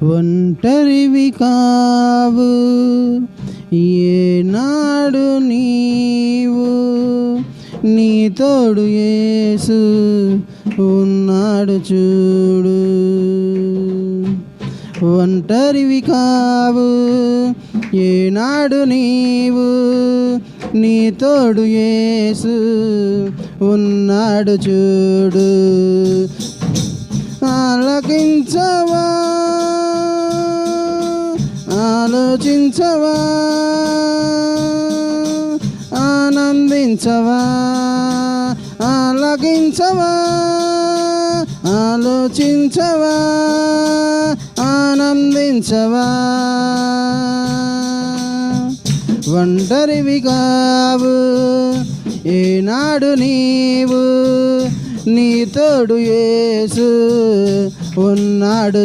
ఒంటరివి కావు ఏనాడు నీవు, నీ తోడు యేసు ఉన్నాడు చూడు. ఒంటరివి కావు ఏనాడు నీవు, నీ తోడు యేసు ఉన్నాడు చూడు. ఆలకించవా, ఆలోచించవా, ఆనందించవా, ఆలకించవా, ఆలోచించవా, ఆనందించవా. ఒంటరివి కావు ఏనాడు నీవు, నీ తోడు యేసు ఉన్నాడు.